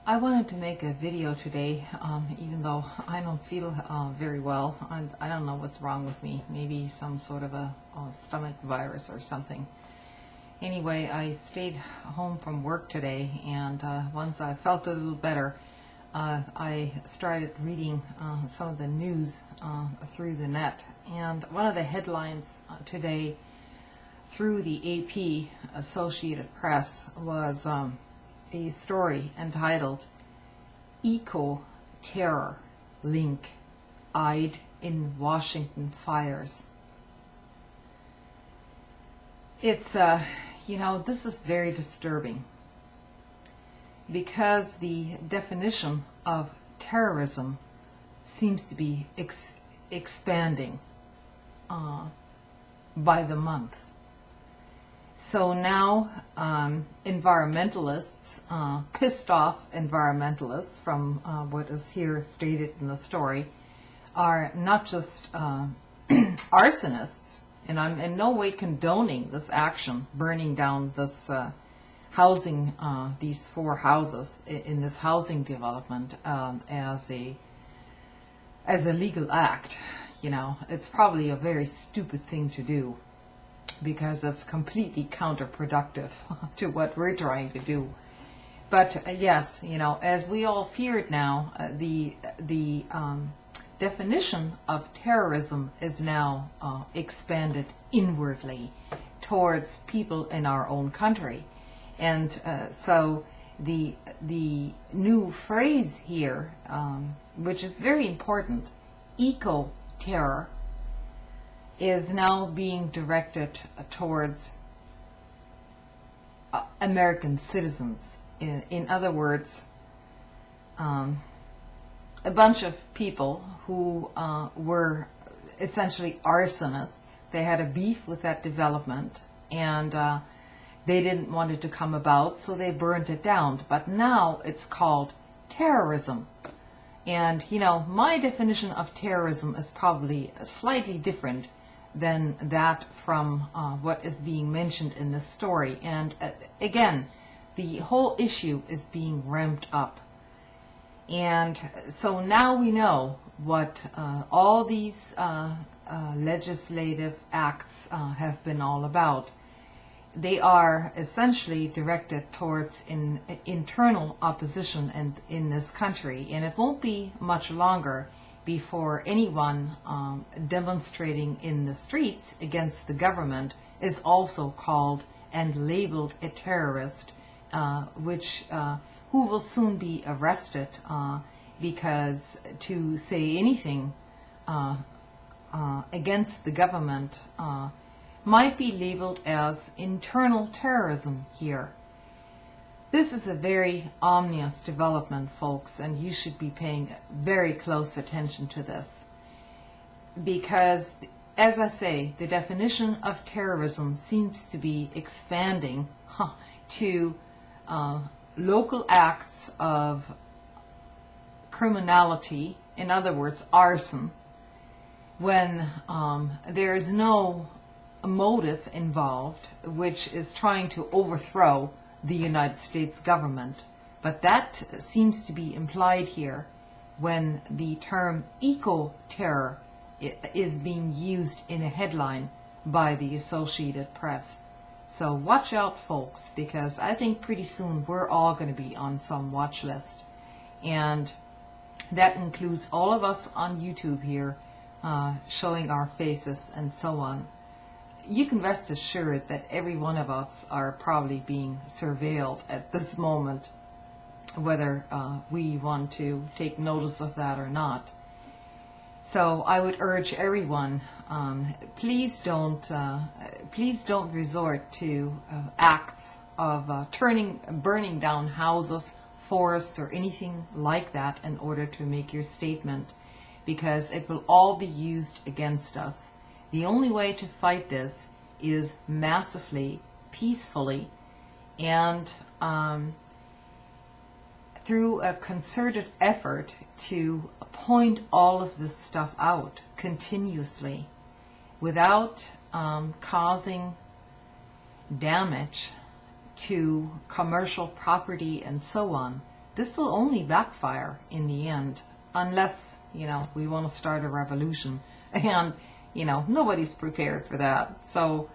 I wanted to make a video today, even though I don't feel very well. I don't know what's wrong with me. Maybe some sort of a stomach virus or something. Anyway, I stayed home from work today, and once I felt a little better, I started reading some of the news through the net. And one of the headlines today through the AP, Associated Press, was a story entitled Ecoterror Link Eyed in Washington Fires. It's, this is very disturbing because the definition of terrorism seems to be expanding by the month. So now environmentalists, pissed off environmentalists from what is here stated in the story, are not just arsonists, and I'm in no way condoning this action, burning down this housing, these 4 houses in this housing development as a legal act. It's probably a very stupid thing to do, because that's completely counterproductive to what we're trying to do. But yes, as we all feared now, the definition of terrorism is now expanded inwardly towards people in our own country. And so the new phrase here, which is very important, eco-terror, is now being directed towards American citizens. In other words, a bunch of people who were essentially arsonists. They had a beef with that development, and they didn't want it to come about, so they burned it down. But now it's called terrorism. And, my definition of terrorism is probably slightly different than that from what is being mentioned in this story. And again, the whole issue is being ramped up. And so now we know what all these legislative acts have been all about. They are essentially directed towards internal opposition in this country, and it won't be much longer before anyone demonstrating in the streets against the government is also called and labeled a terrorist, who will soon be arrested because to say anything against the government might be labeled as internal terrorism here. This is a very ominous development, folks, and you should be paying very close attention to this. Because, as I say, the definition of terrorism seems to be expanding to local acts of criminality, in other words, arson, when there is no motive involved, which is trying to overthrow the United States government. But that seems to be implied here when the term eco-terror is being used in a headline by the Associated Press. So watch out, folks, because I think pretty soon we're all going to be on some watch list. And that includes all of us on YouTube here, showing our faces and so on. You can rest assured that every one of us are probably being surveilled at this moment, whether we want to take notice of that or not. So I would urge everyone, please don't resort to acts of burning down houses, forests, or anything like that in order to make your statement, because it will all be used against us. The only way to fight this is massively, peacefully, and through a concerted effort to point all of this stuff out continuously without causing damage to commercial property and so on. this will only backfire in the end, unless, we want to start a revolution. And, nobody's prepared for that. So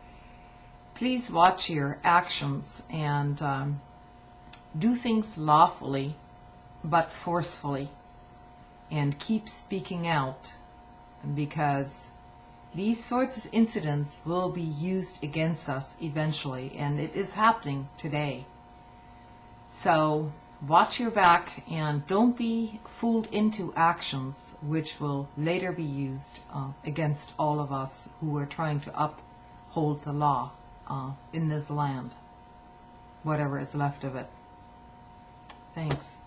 please watch your actions and do things lawfully but forcefully, and keep speaking out, because these sorts of incidents will be used against us eventually, and it is happening today. So watch your back and don't be fooled into actions which will later be used against all of us who are trying to uphold the law in this land, whatever is left of it. Thanks.